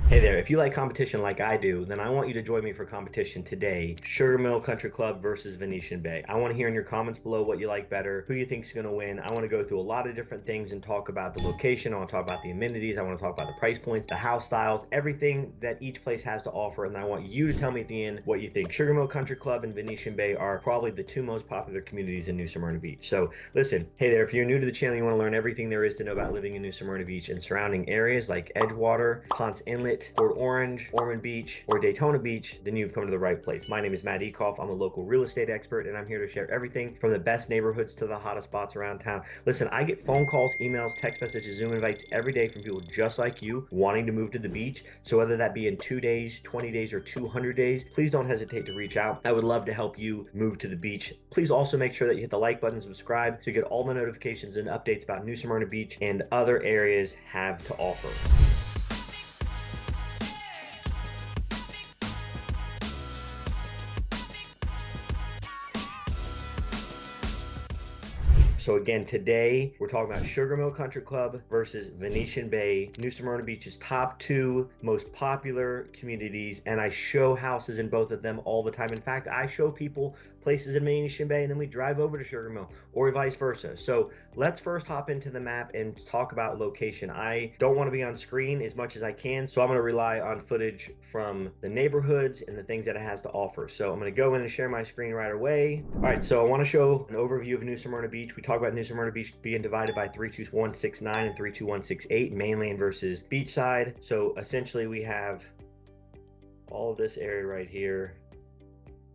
Hey there, if you like competition like I do, then I want you to join me for competition today. Sugar Mill Country Club versus Venetian Bay. I want to hear in your comments below what you like better, who you think is going to win. I want to go through a lot of different things and talk about the location. I want to talk about the amenities. I want to talk about the price points, the house styles, everything that each place has to offer. And I want you to tell me at the end what you think. Sugar Mill Country Club and Venetian Bay are probably the two most popular communities in New Smyrna Beach. So listen, hey there, if you're new to the channel, you want to learn everything there is to know about living in New Smyrna Beach and surrounding areas like Edgewater, Ponce Inlet, Port Orange, Ormond Beach, or Daytona Beach, then you've come to the right place. My name is Matt Ekoff. I'm a local real estate expert, and I'm here to share everything from the best neighborhoods to the hottest spots around town. Listen, I get phone calls, emails, text messages, Zoom invites every day from people just like you wanting to move to the beach. So whether that be in 2 days, 20 days, or 200 days, please don't hesitate to reach out. I would love to help you move to the beach. Please also make sure that you hit the like button, subscribe, so you get all the notifications and updates about New Smyrna Beach and other areas have to offer. So again, today we're talking about Sugar Mill Country Club versus Venetian Bay, New Smyrna Beach's top two most popular communities, and I show houses in both of them all the time. In fact, I show people places in Venetian Bay and then we drive over to Sugar Mill or vice versa. So let's first hop into the map and talk about location. I don't want to be on screen as much as I can, so I'm going to rely on footage from the neighborhoods and the things that it has to offer. So I'm going to go in and share my screen right away. All right, so I want to show an overview of New Smyrna Beach. We talk about New Smyrna Beach being divided by 32169 and 32168, mainland versus beachside. So essentially we have all of this area right here.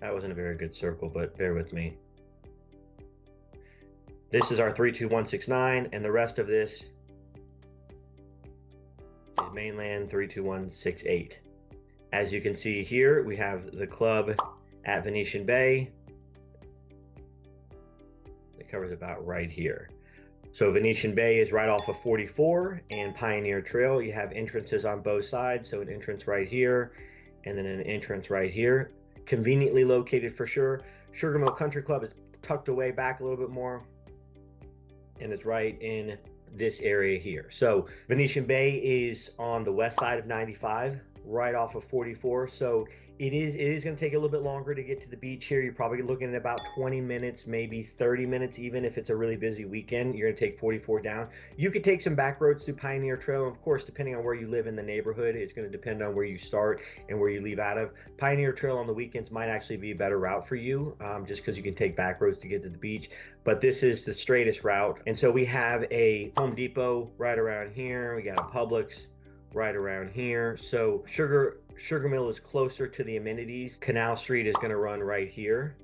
That wasn't a very good circle, but bear with me. This is our 32169, and the rest of this is mainland 32168. As you can see here, we have the club at Venetian Bay. It covers about right here. So Venetian Bay is right off of 44 and Pioneer Trail. You have entrances on both sides. So an entrance right here and then an entrance right here. Conveniently located for sure. Sugar Mill Country Club is tucked away back a little bit more and it's right in this area here. So Venetian Bay is on the west side of 95, right off of 44. So it is going to take a little bit longer to get to the beach here. You're probably looking at about 20 minutes, maybe 30 minutes, even if it's a really busy weekend. You're going to take 44 down. You could take some back roads through Pioneer Trail. Of course, depending on where you live in the neighborhood, it's going to depend on where you start and where you leave out of. Pioneer Trail on the weekends might actually be a better route for you, just because you can take back roads to get to the beach. But this is the straightest route. And so we have a Home Depot right around here. We got a Publix right around here. So Sugar Mill is closer to the amenities. Canal Street is going to run right here.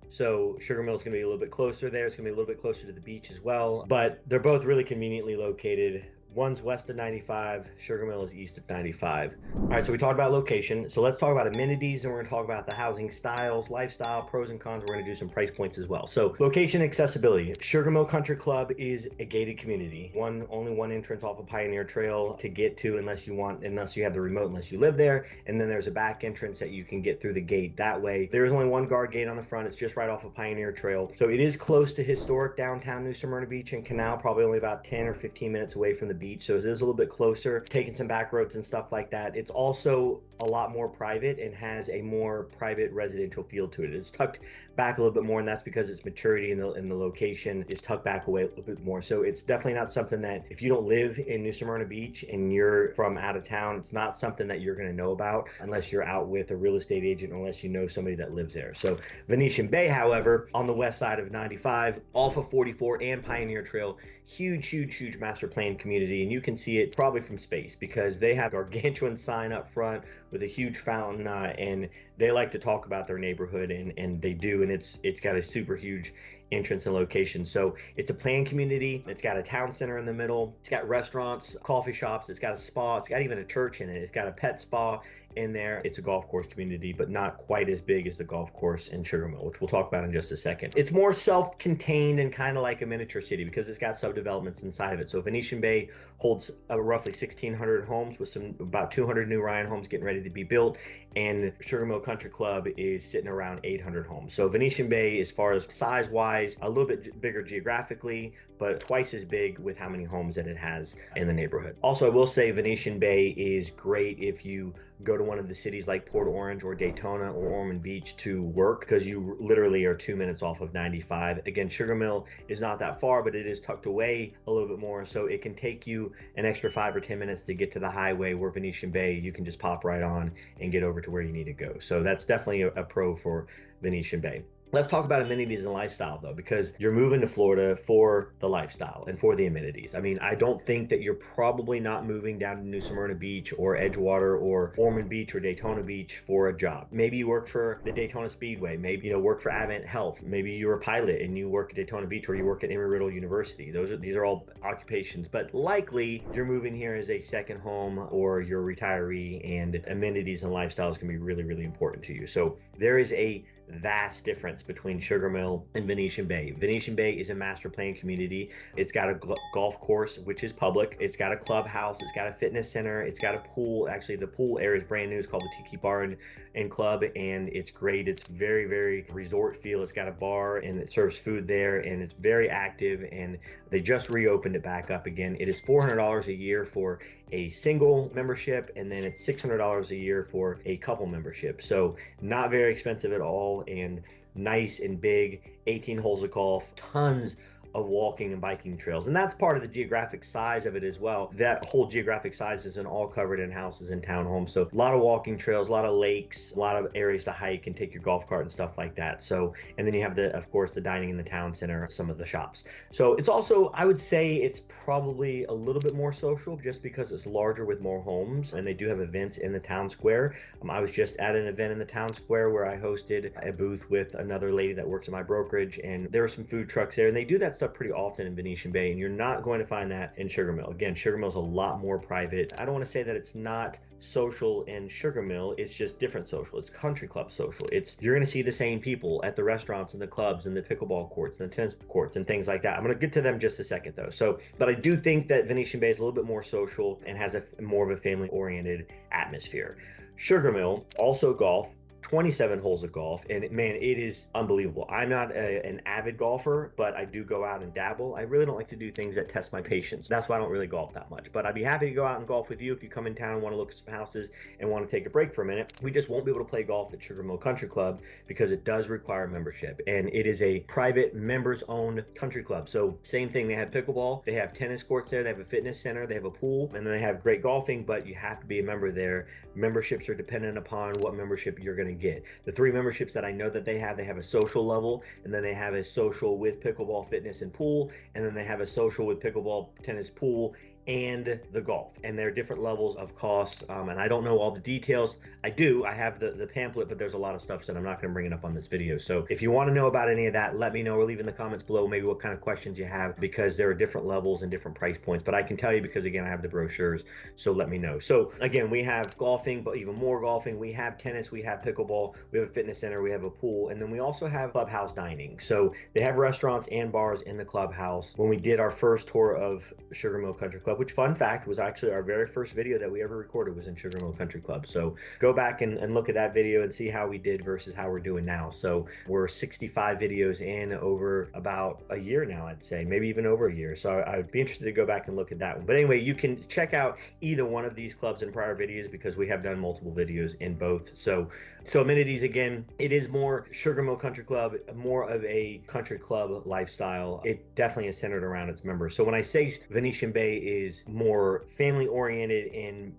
So Sugar Mill is going to be a little bit closer there. It's going to be a little bit closer to the beach as well. But they're both really conveniently located. One's west of 95, Sugar Mill is east of 95. All right, so we talked about location. So let's talk about amenities, and we're gonna talk about the housing styles, lifestyle, pros and cons. We're gonna do some price points as well. So location accessibility. Sugar Mill Country Club is a gated community. Only one entrance off of Pioneer Trail to get to unless you have the remote, unless you live there. And then there's a back entrance that you can get through the gate that way. There's only one guard gate on the front. It's just right off of Pioneer Trail. So it is close to historic downtown New Smyrna Beach and Canal, probably only about 10 or 15 minutes away from the beach. So it is a little bit closer, taking some back roads and stuff like that. It's also a lot more private and has a more private residential feel to it. It's tucked back a little bit more, and that's because its maturity in the location is tucked back away a little bit more. So it's definitely not something that, if you don't live in New Smyrna Beach and you're from out of town, it's not something that you're going to know about unless you're out with a real estate agent, unless you know somebody that lives there. So Venetian Bay, however, on the west side of 95, off of 44 and Pioneer Trail, huge master plan community, and you can see it probably from space because they have a gargantuan sign up front with a huge fountain, and they like to talk about their neighborhood, and they do, and it's got a super huge entrance and location. So it's a planned community. It's got a town center in the middle. It's got restaurants, coffee shops. It's got a spa. It's got even a church in it. It's got a pet spa in there. It's a golf course community, but not quite as big as the golf course in Sugar Mill, which we'll talk about in just a second. It's more self-contained and kind of like a miniature city because it's got subdevelopments inside of it. So Venetian Bay holds roughly 1,600 homes with about 200 new Ryan homes getting ready to be built, and Sugar Mill Country Club is sitting around 800 homes. So Venetian Bay, as far as size-wise, a little bit bigger geographically, but twice as big with how many homes that it has in the neighborhood. Also, I will say Venetian Bay is great if you go to one of the cities like Port Orange or Daytona or Ormond Beach to work, because you literally are 2 minutes off of 95. Again, Sugar Mill is not that far, but it is tucked away a little bit more, so it can take you an extra 5 or 10 minutes to get to the highway, where Venetian Bay, you can just pop right on and get over to where you need to go. So that's definitely a pro for Venetian Bay. Let's talk about amenities and lifestyle, though, because you're moving to Florida for the lifestyle and for the amenities. I mean, I don't think that you're probably not moving down to New Smyrna Beach or Edgewater or Ormond Beach or Daytona Beach for a job. Maybe you work for the Daytona Speedway. Maybe work for Advent Health. Maybe you're a pilot and you work at Daytona Beach, or you work at Embry-Riddle University. These are all occupations, but likely you're moving here as a second home, or you're a retiree, and amenities and lifestyles can be really, really important to you. So there is a vast difference between Sugar Mill and Venetian Bay. Venetian Bay is a master plan community. It's got a golf course, which is public. It's got a clubhouse. It's got a fitness center. It's got a pool. Actually, the pool area is brand new. It's called the Tiki Bar and Club, and it's great. It's very, very resort feel. It's got a bar and it serves food there, and it's very active, and they just reopened it back up again. It is $400 a year for a single membership, and then it's $600 a year for a couple membership. So not very expensive at all, and nice and big. 18 holes of golf, tons of walking and biking trails, and that's part of the geographic size of it as well. That whole geographic size isn't all covered in houses and townhomes, so a lot of walking trails, a lot of lakes, a lot of areas to hike and take your golf cart and stuff like that. So, and then you have of course the dining in the town center, some of the shops. So it's also, I would say it's probably a little bit more social, just because it's larger with more homes, and they do have events in the town square. I was just at an event in the town square where I hosted a booth with another lady that works in my brokerage, and there were some food trucks there, and they do that stuff pretty often in Venetian Bay, and you're not going to find that in Sugar Mill. Again, Sugar Mill is a lot more private. I don't want to say that it's not social in Sugar Mill, it's just different social. It's country club social. You're going to see the same people at the restaurants and the clubs and the pickleball courts and the tennis courts and things like that. I'm going to get to them in just a second, though. So, but I do think that Venetian Bay is a little bit more social and has more of a family-oriented atmosphere. Sugar Mill, also golf, 27 holes of golf, and man, it is unbelievable. I'm not an avid golfer, but I do go out and dabble. I really don't like to do things that test my patience. That's why I don't really golf that much, but I'd be happy to go out and golf with you if you come in town and want to look at some houses and want to take a break for a minute. We just won't be able to play golf at Sugar Mill Country Club because it does require membership, and it is a private members-owned country club. So same thing, they have pickleball, they have tennis courts there, they have a fitness center, they have a pool, and then they have great golfing, but you have to be a member there. Memberships are dependent upon what membership you're going to get. The 3 memberships that I know that they have a social level, and then they have a social with pickleball, fitness, and pool, and then they have a social with pickleball, tennis, pool, and the golf, and there are different levels of cost, and I don't know all the details. I have the pamphlet, but there's a lot of stuff that I'm not going to bring it up on this video. So if you want to know about any of that, let me know, or leave in the comments below maybe what kind of questions you have, because there are different levels and different price points. But I can tell you because, again, I have the brochures, so let me know. So again, we have golfing, but even more golfing. We have tennis, we have pickleball, we have a fitness center, we have a pool, and then we also have clubhouse dining. So they have restaurants and bars in the clubhouse. When we did our first tour of Sugar Mill Country Club, which, fun fact, was actually our very first video that we ever recorded, was in Sugar Mill Country Club. So go back and look at that video and see how we did versus how we're doing now. So we're 65 videos in over about a year now, I'd say, maybe even over a year. So I'd be interested to go back and look at that one. But anyway, you can check out either one of these clubs in prior videos, because we have done multiple videos in both. So amenities, again, it is more Sugar Mill Country Club, more of a country club lifestyle. It definitely is centered around its members. So when I say Venetian Bay is more family oriented and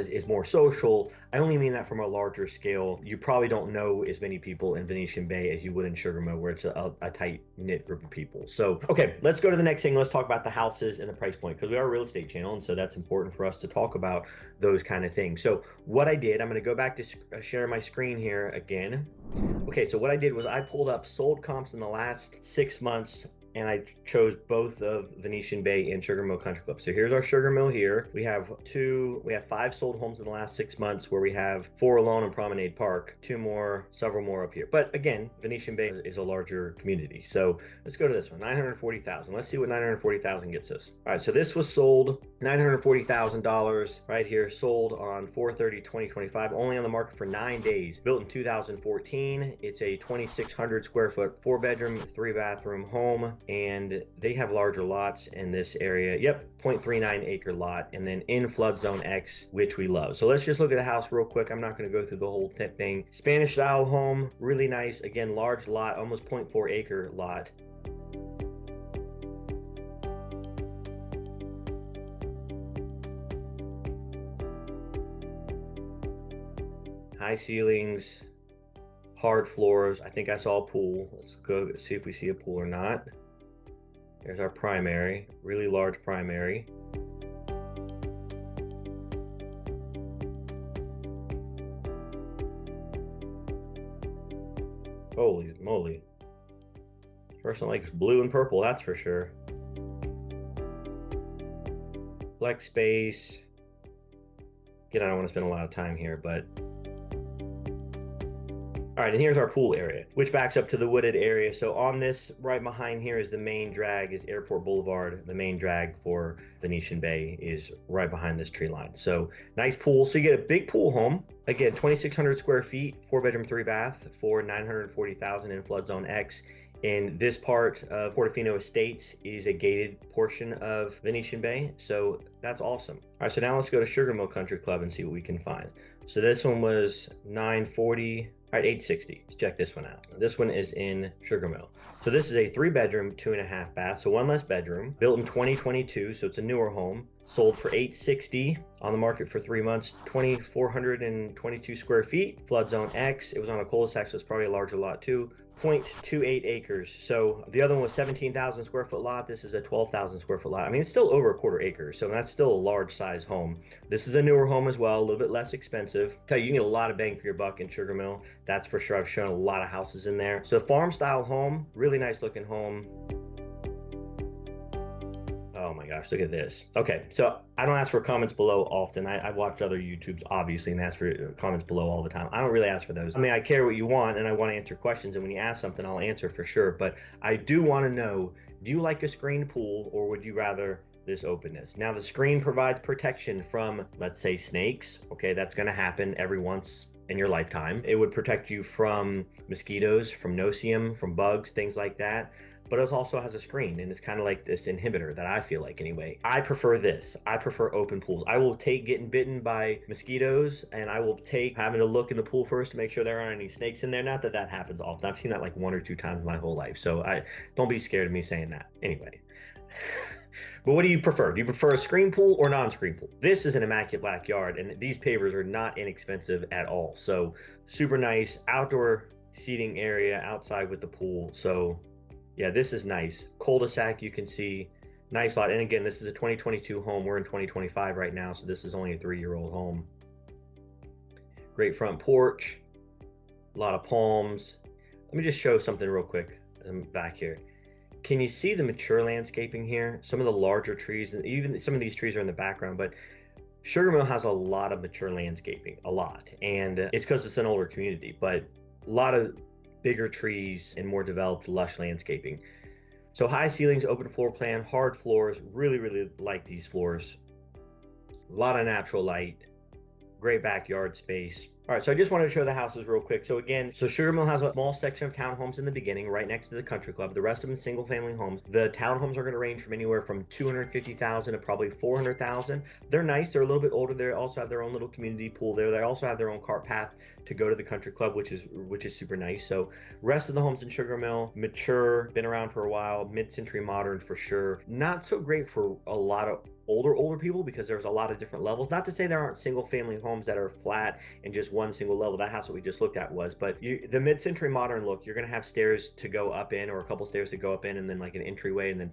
is more social, I only mean that from a larger scale. You probably don't know as many people in Venetian Bay as you would in Sugar Mill, where it's a tight knit group of people. So okay, let's go to the next thing. Let's talk about the houses and the price point, because we are a real estate channel, and so that's important for us to talk about those kind of things. So what I did, I'm going to go back to share my screen here again. Okay, so what I did was I pulled up sold comps in the last 6 months, and I chose both of Venetian Bay and Sugar Mill Country Club. So here's our Sugar Mill here. We have 5 sold homes in the last 6 months, where we have 4 alone in Promenade Park, 2 more, several more up here. But again, Venetian Bay is a larger community. So let's go to this one, 940,000. Let's see what 940,000 gets us. All right, so this was sold $940,000 right here, sold on 4/30/2025, only on the market for 9 days, built in 2014. It's a 2,600 square foot, 4-bedroom, 3-bathroom home. and they have larger lots in this area. Yep, 0.39 acre lot, and then in flood zone X, which we love. So let's just look at the house real quick. I'm not going to go through the whole thing. Spanish style home, really nice. Again, large lot, almost 0.4 acre lot. High ceilings, hard floors. I think I saw a pool. Let's go see if we see a pool or not. There's our primary, really large primary. Holy moly. Person likes blue and purple, that's for sure. Flex space. Again, I don't want to spend a lot of time here, but all right, and here's our pool area, which backs up to the wooded area. So on this, right behind here is the main drag, is Airport Boulevard. The main drag for Venetian Bay is right behind this tree line. So nice pool. So you get a big pool home. Again, 2,600 square feet, 4-bedroom, 3-bath for $940,000 in flood zone X. And this part of Portofino Estates is a gated portion of Venetian Bay. So that's awesome. All right, so now let's go to Sugar Mill Country Club and see what we can find. So this one was $940. All right, $860. Let's check this one out. This one is in Sugar Mill. So this is a 3-bedroom, 2.5-bath, so one less bedroom, built in 2022, so it's a newer home. Sold for $860, on the market for 3 months, 2,422 square feet, flood zone X. It was on a cul-de-sac, so it's probably a larger lot too. 0.28 acres. So the other one was 17,000 square foot lot. This is a 12,000 square foot lot. I mean, it's still over a quarter acre, so that's still a large size home. This is a newer home as well, a little bit less expensive. Tell you, you can get a lot of bang for your buck in Sugar Mill. That's for sure. I've shown a lot of houses in there. So farm style home, really nice looking home. Oh my gosh, look at this. Okay, so I don't ask for comments below often. I watch other YouTubes, obviously, and ask for comments below all the time. I don't really ask for those. I mean, I care what you want, and I want to answer questions, and when you ask something, I'll answer for sure. But I do want to know, do you like a screened pool, or would you rather this openness? Now, the screen provides protection from, let's say, snakes. Okay, that's going to happen every once in your lifetime. It would protect you from mosquitoes, from no-see-um, from bugs, things like that. But it also has a screen, and it's kind of like this inhibitor that I feel like anyway. I prefer this. I prefer open pools. I will take getting bitten by mosquitoes, and I will take having to look in the pool first to make sure there aren't any snakes in there. Not that that happens often. I've seen that like 1 or 2 times my whole life. So don't be scared of me saying that. Anyway. But what do you prefer? Do you prefer a screen pool or non-screen pool? This is an immaculate backyard, and these pavers are not inexpensive at all. So super nice outdoor seating area outside with the pool. So yeah, this is nice. Cul-de-sac, you can see, nice lot. And again, this is a 2022 home. We're in 2025 right now, so this is only a 3-year-old home. Great front porch, a lot of palms. Let me just show something real quick. I'm back here. Can you see the mature landscaping here? Some of the larger trees, and even some of these trees are in the background, but Sugar Mill has a lot of mature landscaping, a lot. And it's because it's an older community, but a lot of bigger trees and more developed, lush landscaping. So high ceilings, open floor plan, hard floors. Really, really like these floors. A lot of natural light, great backyard space. All right, so I just wanted to show the houses real quick. So again, Sugar Mill has a small section of townhomes in the beginning, right next to the country club. The rest of them single family homes. The townhomes are going to range from anywhere from $250,000 to probably $400,000. They're nice. They're a little bit older. They also have their own little community pool there. They also have their own cart path to go to the country club, which is super nice. So rest of the homes in Sugar Mill, mature, been around for a while, mid-century modern for sure. Not so great for a lot of older people because there's a lot of different levels. Not to say there aren't single family homes that are flat and just one single level. That house that we just looked at was, but the mid-century modern look, you're going to have stairs to go up in, or a couple stairs to go up in, and then like an entryway, and then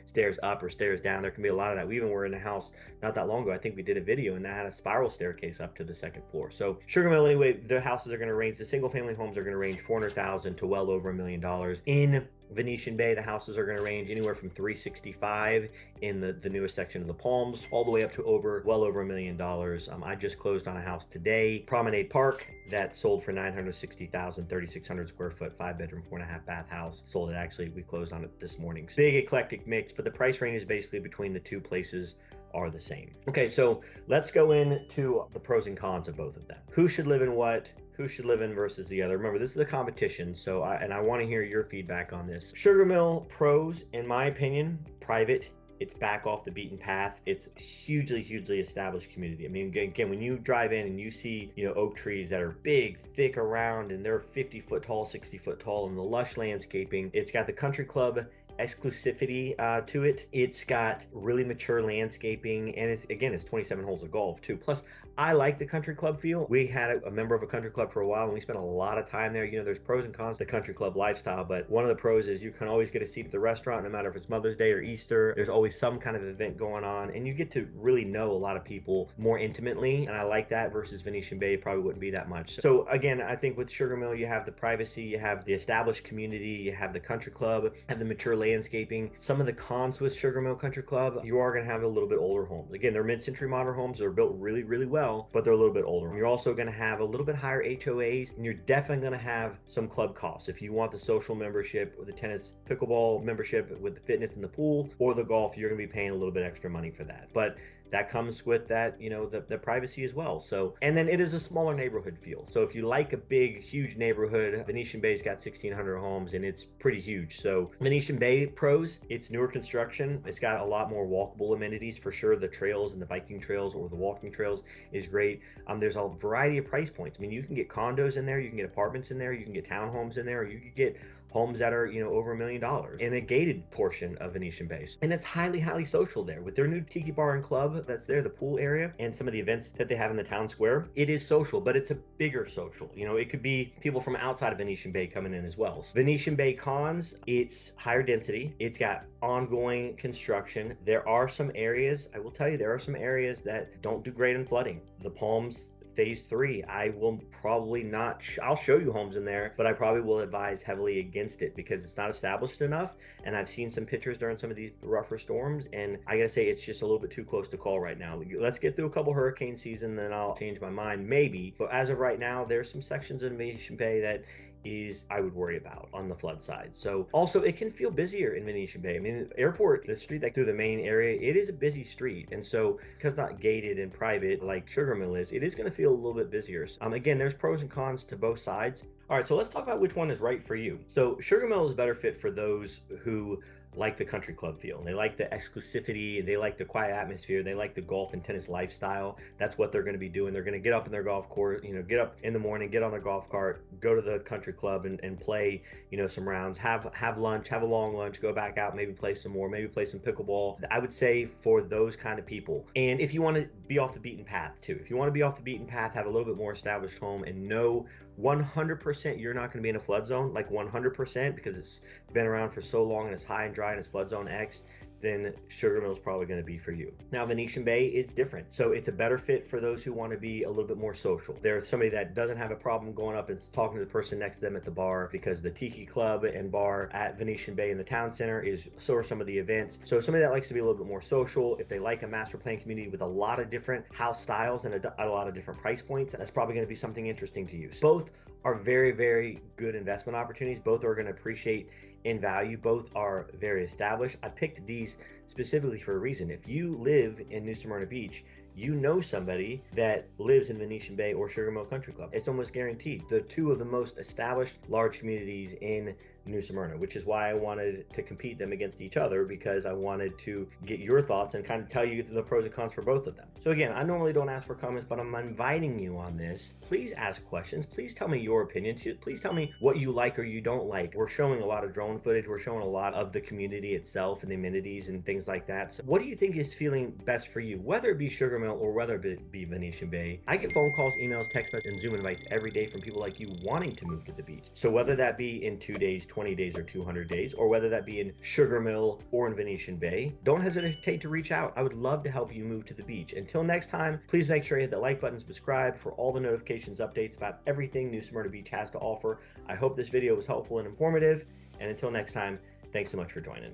stairs up or stairs down. There can be a lot of that. We even were in a house not that long ago. I think we did a video, and that had a spiral staircase up to the 2nd floor. So Sugar Mill, anyway, the houses are going to range, the single family homes are going to range $400,000 to well over $1 million. In Venetian Bay, the houses are going to range anywhere from $365,000 in the newest section of the Palms, all the way up to well over $1 million. I just closed on a house today, Promenade Park, that sold for $960,000, 3,600 square foot, 5-bedroom, 4.5-bath house. Sold it actually. We closed on it this morning. Big eclectic mix, but the price range is basically between the two places are the same. Okay, so let's go into the pros and cons of both of them. Who should live in what? who should live in versus the other. Remember, this is a competition, so I want to hear your feedback on this. Sugar Mill pros, in my opinion, private. It's back off the beaten path. It's hugely established community. I mean, again, when you drive in and you see, oak trees that are big, thick around, and they're 50-foot tall, 60-foot tall, and the lush landscaping. It's got the country club exclusivity to it. It's got really mature landscaping, and it's 27 holes of golf too. Plus, I like the country club feel. We had a member of a country club for a while, and we spent a lot of time there. There's pros and cons to the country club lifestyle, but one of the pros is you can always get a seat at the restaurant, no matter if it's Mother's Day or Easter. There's always some kind of event going on, and you get to really know a lot of people more intimately, and I like that versus Venetian Bay. It probably wouldn't be that much. So again, I think with Sugar Mill, you have the privacy, you have the established community, you have the country club, and the mature landscaping. Some of the cons with Sugar Mill Country Club, you are going to have a little bit older homes. Again, they're mid-century modern homes. They're built really well, but they're a little bit older. You're also going to have a little bit higher HOAs, and you're definitely going to have some club costs. If you want the social membership or the tennis pickleball membership with the fitness in the pool or the golf, you're going to be paying a little bit extra money for that. But that comes with that, the privacy as well. So, and then it is a smaller neighborhood feel. So if you like a big, huge neighborhood, Venetian Bay's got 1,600 homes, and it's pretty huge. So Venetian Bay pros, it's newer construction. It's got a lot more walkable amenities for sure. The trails and the biking trails or the walking trails is great. There's a variety of price points. I mean, you can get condos in there, you can get apartments in there, you can get townhomes in there, or you can get homes that are, over $1 million in a gated portion of Venetian Bay. And it's highly social there with their new tiki bar and club that's there, the pool area, and some of the events that they have in the town square. It is social, but it's a bigger social. It could be people from outside of Venetian Bay coming in as well. So Venetian Bay cons, it's higher density. It's got ongoing construction. There are some areas, I will tell you, there are some areas that don't do great in flooding. The Palms Phase 3, I will probably not, I'll show you homes in there, but I probably will advise heavily against it because it's not established enough. And I've seen some pictures during some of these rougher storms, and I gotta say, it's just a little bit too close to call right now. Let's get through a couple hurricane season, then I'll change my mind, maybe. But as of right now, there's some sections in Venetian Bay that I would worry about on the flood side. So also, it can feel busier in Venetian Bay. I mean, the airport, the street like through the main area, it is a busy street. And so because it's not gated and private like Sugar Mill is, it is going to feel a little bit busier. Again, there's pros and cons to both sides. All right, so let's talk about which one is right for you. So Sugar Mill is a better fit for those who like the country club feel. They like the exclusivity, they like the quiet atmosphere, they like the golf and tennis lifestyle. That's what they're going to be doing. They're going to get up in their golf course, get up in the morning, get on their golf cart, go to the country club and play, some rounds, have lunch, have a long lunch, go back out, maybe play some more, maybe play some pickleball. I would say for those kind of people. And if you want to be off the beaten path too, if you want to be off the beaten path, have a little bit more established home and know 100% you're not going to be in a flood zone, like 100%, because it's been around for so long and it's high and dry and it's flood zone X, then Sugar Mill is probably going to be for you. Now, Venetian Bay is different. So it's a better fit for those who want to be a little bit more social. There's somebody that doesn't have a problem going up and talking to the person next to them at the bar, because the Tiki Club and bar at Venetian Bay in the town center so are some of the events. So somebody that likes to be a little bit more social, if they like a master plan community with a lot of different house styles and a lot of different price points, that's probably going to be something interesting to you. Both are very good investment opportunities. Both are going to appreciate in value. Both are very established. I picked these specifically for a reason. If you live in New Smyrna Beach, you know somebody that lives in Venetian Bay or Sugar Mill Country Club. It's almost guaranteed. They're two of the most established large communities in New Smyrna, which is why I wanted to compete them against each other, because I wanted to get your thoughts and kind of tell you the pros and cons for both of them. So again, I normally don't ask for comments, but I'm inviting you on this. Please ask questions. Please tell me your opinion. Please tell me what you like or you don't like. We're showing a lot of drone footage. We're showing a lot of the community itself and the amenities and things like that. So what do you think is feeling best for you, whether it be Sugar Mill or whether it be Venetian Bay? I get phone calls, emails, text messages, and Zoom invites every day from people like you wanting to move to the beach. So whether that be in 2 days, 20 days, or 200 days, or whether that be in Sugar Mill or in Venetian Bay, don't hesitate to reach out. I would love to help you move to the beach. Until next time, please make sure you hit the like button, subscribe for all the notifications, updates about everything New Smyrna Beach has to offer. I hope this video was helpful and informative. And until next time, thanks so much for joining.